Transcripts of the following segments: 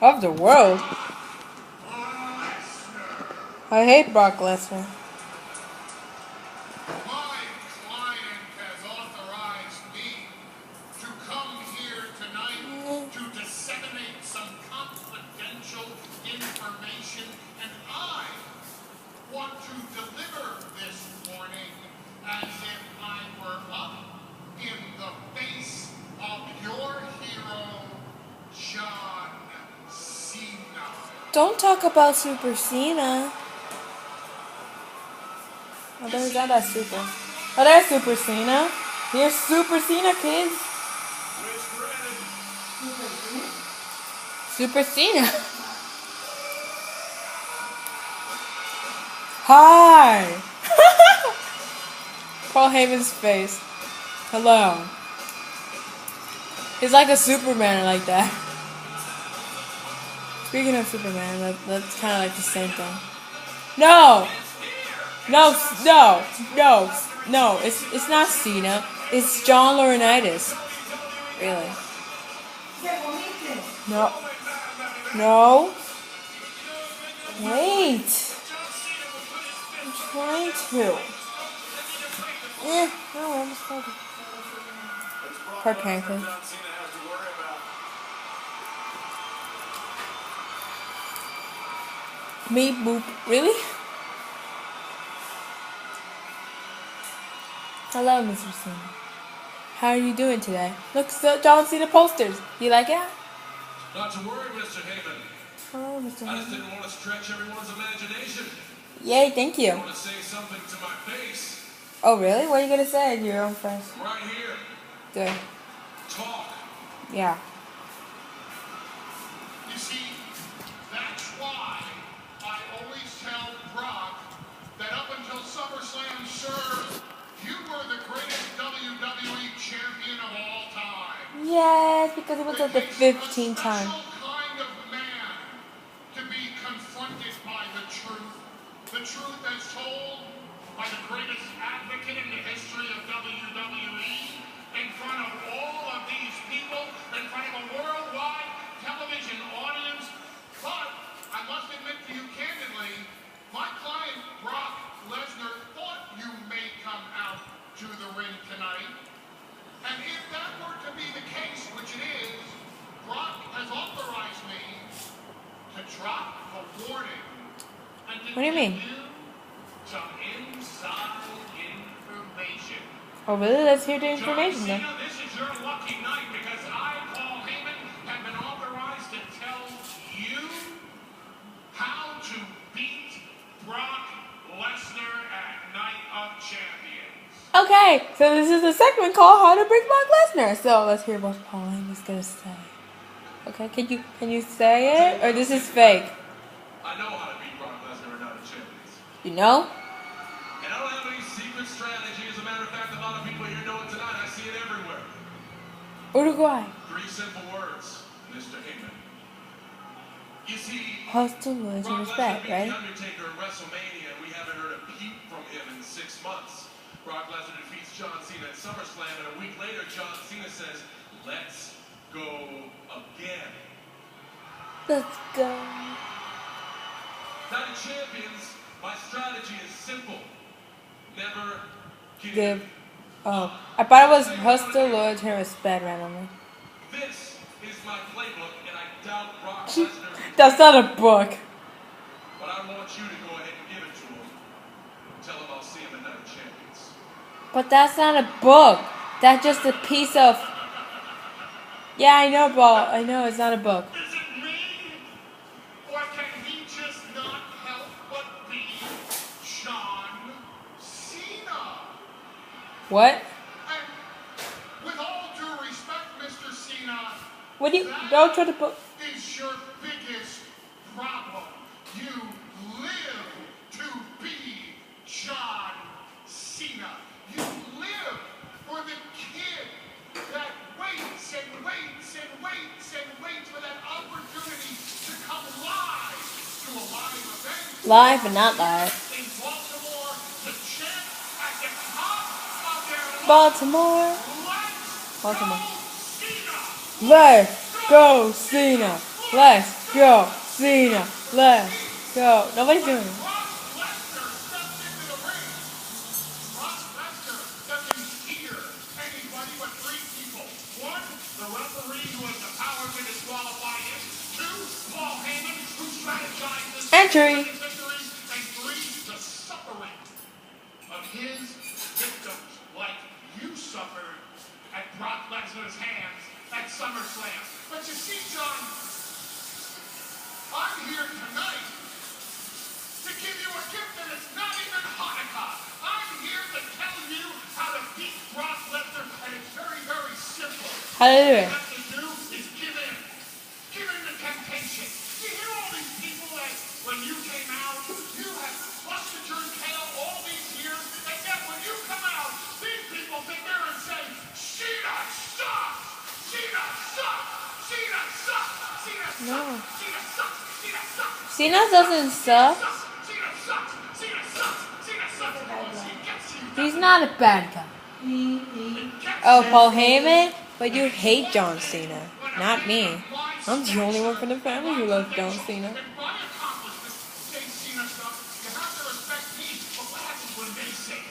Of the world. I hate Brock Lesnar. My client has authorized me to come here tonight to disseminate some confidential information, and I want to deliver this warning as if I were up in the face of your hero, John Cena. Don't talk about Super Cena. Oh, there's not that Super. Oh, there's Super Cena. Here's Super Cena, kids. Super Cena. Hi. Paul Heyman's face. Hello. He's like a Superman like that. Speaking of Superman, that's kind of like the same thing. No. No, no, no, no. It's not Cena. It's John Laurinaitis. Really? No. No. Wait. I'm trying to. No, I almost called it. Poor pancake. Meep boop. Really? Hello, Mr. Cena. How are you doing today? Look, John Cena posters. You like it? Not to worry, Mr. Heyman. Hello, Mr. I just Heyman. didn't want to stretch everyone's imagination. Yay, thank I you. want to say something to my face. Oh, really? What are you going to say to your own face? Right here. Good. Talk. Yeah. You see, that's why I always tell Brock that up until SummerSlam, sir, you were the greatest WWE champion of all time. Yes, because it was like the 15th time. Special kind of man to be confronted by the truth as told by the greatest advocate in the history of WWE, in front of all of these people, in front of a worldwide television audience. But I must admit to you candidly, my client Brock Lesnar thought you may come out to the ring tonight. And if that were to be the case, which it is, Brock has authorized me to drop a warning and to What do you mean? give you some inside information. Oh, really? Let's hear the information then. John Cena, this is your lucky night because I, Paul Heyman, have been authorized to tell you how to beat Brock Lesnar at Night of Champions. Okay, so this is the segment called How to Beat Brock Lesnar. So let's hear what Paul Heyman's gonna say. Okay, can you say it, or this is fake? I know how to beat Brock Lesnar at Night of Champions. You know? And I don't have any secret strategy. As a matter of fact, a lot of people here know it tonight. I see it everywhere. Uruguay. 3 simple words, Mr. Heyman. You see, Hosting words of Brock respect, Lesnar beat right? The Undertaker at WrestleMania, and we haven't heard a peep from him in 6 months. Brock Lesnar defeats John Cena at SummerSlam, and a week later, John Cena says, "Let's go again." Let's go. Night of Champions, my strategy is simple. Never Give. Oh, I thought it was hostile loyalty and respect randomly. This is my playbook, and I doubt Brock Lesnar. That's not a book. But I want you to go ahead and give it to him. Tell him I'll see him at Night of Champions. But that's not a book. That's just a piece of. Yeah, I know, bro. I know it's not a book. Is it me? Or can he just not help but be John Cena? What? And with all due respect, Mr. Cena, What do you? Don't try to put. is your biggest problem. You live to be John Cena. You live for the kid that waits and waits and waits and waits for that opportunity to come live to a live event Live but not live. in Baltimore to chant at the top of their Baltimore. Let's Baltimore. go Cena! Let's go, Cena. Let's go, Cena, let's go. Nobody's doing it. Brock Lesnar stepped into the ring. Brock Lesnar doesn't fear anybody but three people. One, the referee who has the power to disqualify him. Two, Paul Heyman, who strategizes Entry. victories. And three, the suffering of his victims, like you suffered at Brock Lesnar's hands at SummerSlam. But you see, John, I'm here tonight to give you a gift that is not even Hanukkah. I'm here to tell you how to beat Brock Lesnar, and it's very, very simple. How to do All you it? have to do is give in. Give in to temptation. You hear all these people that when you came out, you have busted your tail all these years, and yet when you come out, these people sit there and say, Cena sucks! Cena sucks! Cena sucks! Cena sucks! No. Cena sucks! Cena sucks! Cena doesn't suck. Cena sucks! Cena sucks! Cena sucks! He gets you. He's not a bad guy. Oh, Paul Heyman? But you hate John Cena. Not me. I'm the only one from the family who loves John Cena. If my accomplishments say Cena sucks, you have to respect me. But what happens when they say it?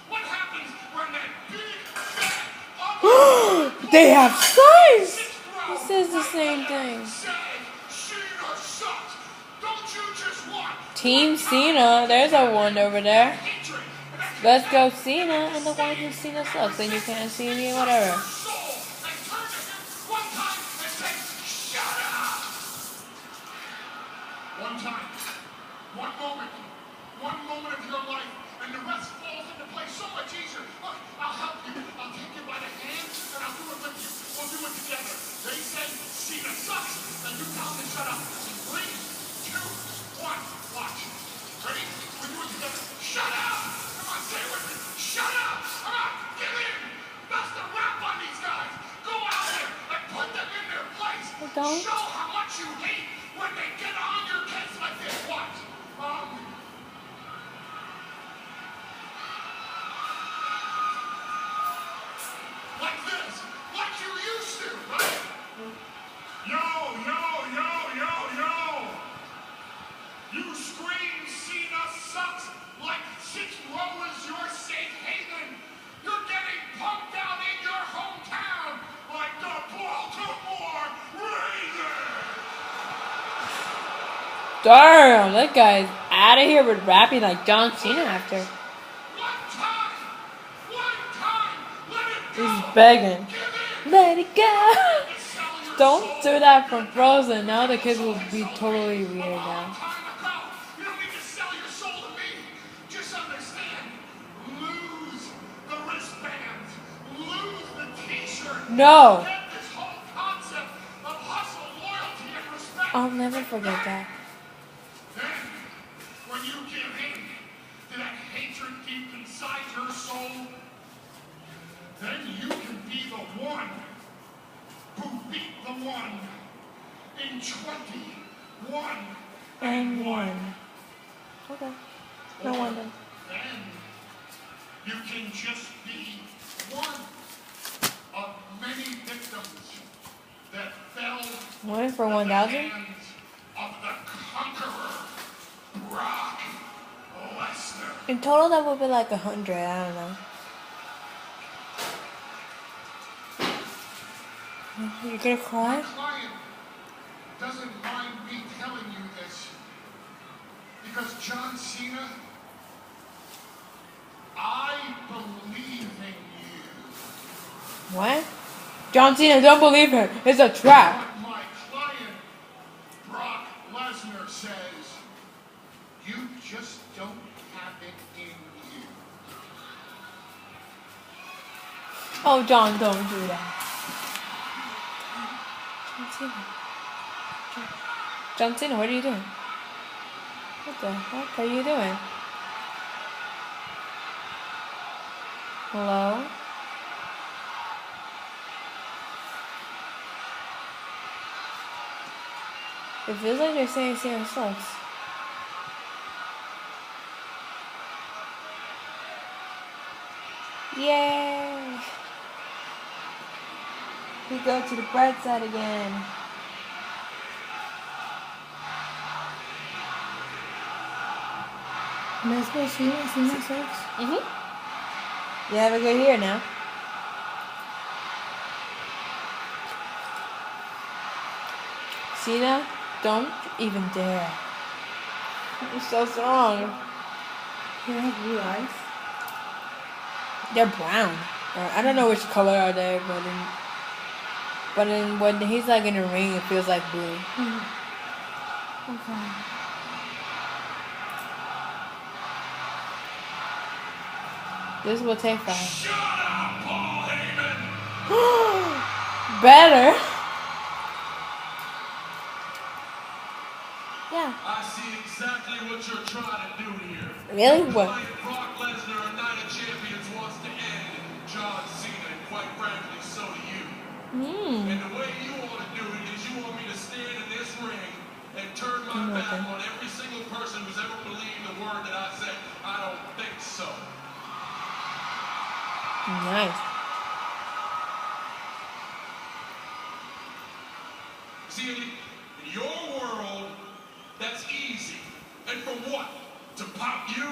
What happens when that big, fat, ugly, They have signs! sixth He row says the same thing. says Cena sucks? Don't you just want Team Cena, there's a one over there. hatred? And that's Let's go Cena, and the one who Cena sucks, and you can't see me, whatever. your soul. And turn to him one time and say, shut up! One time, one moment of your life, and the rest falls into place so much easier. Look, I'll help you. I'll take you by the hand, and I'll do it with you. We'll do it together. They said Cena sucks, and you tell them to shut up. 3, 2, 1, watch. Ready? We do it together. Shut up! Come on, say it with me. Shut up! Come on, give in! Bust a rap on these guys. Go out there and put them in their place. Don't. Show how much you hate when they get on your case like this. Watch. Like this. Like you used to, right? Yo, yo, yo, yo, yo. You scream Cena sucks like sixth row is your safe haven. You're getting pumped out in your hometown like the Baltimore Ravens. Damn, that guy's out of here with rapping like John Cena after. One time, let it go. He's begging. Give in. Let it go! Sell your Don't do that from Frozen. Now the kids will be totally weird now. time ago. You don't need to sell your soul to me. Just understand. Lose the wristbands. Lose the t-shirt. No! Get this whole concept of hustle, loyalty, and respect. I'll never forget that. Then, when you give in to that hatred deep inside your soul, then you can be the one who beat the one in 21 And one. Okay. No wonder. Then you can just be one of many victims that fell One for at the 1,000? hands of the conqueror, Brock Lesnar. In total, that would be like 100. I don't know. You're gonna My cry? client doesn't mind me telling you this because John Cena, I believe in you. What? John Cena, don't believe him. It's a trap. But my client, Brock Lesnar, says you just don't have it in you. Oh, John, don't do that. John Cena. John Cena, what are you doing? What the heck are you doing? Hello? It feels like they're saying Cena sucks. Yay! We go to the bright side again. Let's go, Cena. Cena sucks. You have a good year now. Cena, don't even dare. You're so strong. He has blue eyes. They're brown. Or, I don't know which color are they, but when he's like in a ring, it feels like blue. Okay. This will take 5. Shut up, Paul Heyman! Better. Yeah. I see exactly what you're trying to do here. Really? What? Fight Brock Lesnar, a Night of Champions, wants to end John Cena, and quite frankly, so do you. And the way you want to do it is you want me to stand in this ring and turn my back on every single person who's ever believed the word that I said. I don't think so. Nice. See, in your world, that's easy. And for what? To pop you?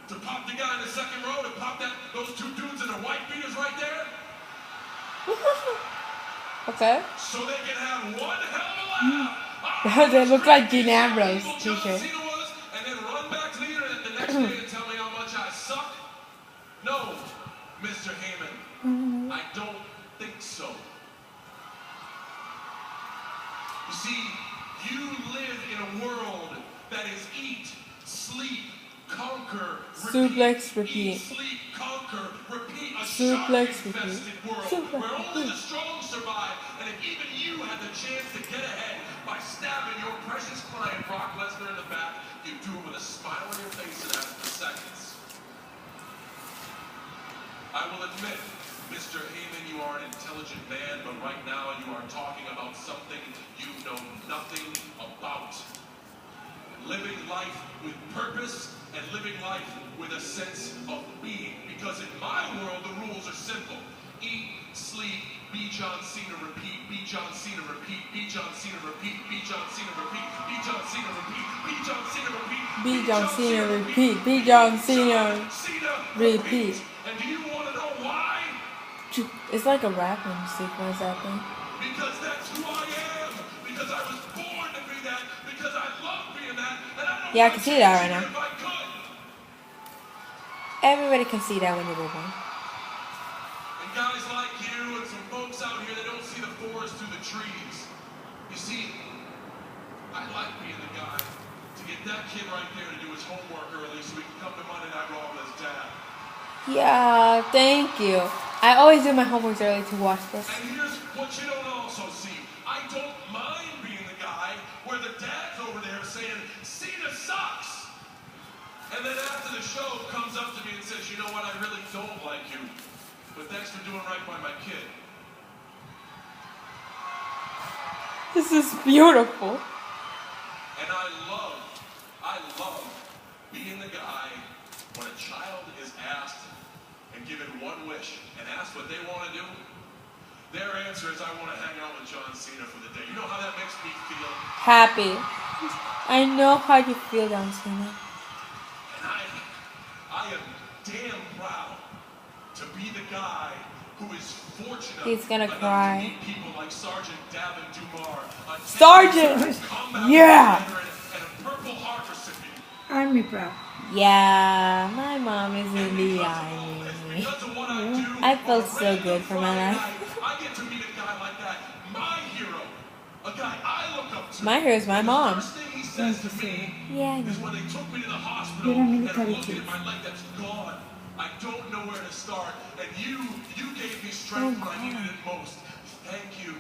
To pop the guy in the second row? To pop those two dudes in the white beaters right there? Okay. So they can have one hell of a laugh. They look like Dean Ambrose John t-shirt. Cena was, and then run back to the internet the next day and tell me how much I suck? No, Mr. Heyman. I don't think so. You see, you live in a world that is eat, sleep, conquer, Suplex, repeat. Eat, sleep, conquer, repeat. A Suplex, shark-infested world Suplex, where only repeat. the strong survive. And if even you had the chance to get ahead by stabbing your precious client Brock Lesnar in the back, you'd do it with a smile on your face and ask for seconds. I will admit, Mr. Heyman, you are an intelligent man, but right now you are talking about something you know nothing about. Living life with purpose and living life with a sense of being. Because in my world, the rules are simple. Eat, sleep, be John Cena, repeat, be John Cena, repeat, be John Cena, repeat, be John Cena, repeat, be John Cena, repeat, be John Cena, repeat, Be John Cena, repeat. Be John Cena, repeat. And do you want to know why? It's like a rapping sequence, I think. Because that's who I am. Because I was born to be that. Because I love being that. And I don't Yeah, I can see that right now. if I could. Everybody can see that when you were born. And guys like you and some folks out here that don't see the forest through the trees. You see, I like being the guy to get that kid right there to do his homework early so he can come to Monday Night Raw with his dad. Yeah, thank you. I always do my homework early to watch this. And here's what you don't also see. I don't mind being the guy where the dad's over there saying, Cena sucks. And then after the show comes up to me and says, you know what, I really don't like you. But thanks for doing right by my kid. This is beautiful. And I love being the guy when a child is asked and given one wish and asked what they want to do. Their answer is, I want to hang out with John Cena for the day. You know how that makes me feel? Happy. I know how you feel, John Cena. And I am damn proud to be the guy who is fortunate He's gonna enough cry. to meet people like Sergeant Davin Dumar, a Sergeant! combat Yeah! veteran and a Purple Heart recipient. Army proud. Yeah, my mom is in the army. Because of what I do, I felt on a so random good for my Friday life. night, I get to meet a guy like that, my hero, a guy I look up to. My hero is my And mom. The first thing he says to me Yeah, I is know. when they took me to the hospital You're a and military looked kid. at my leg that's gone. I don't know where to start. And you gave me strength when I needed it most. Thank you.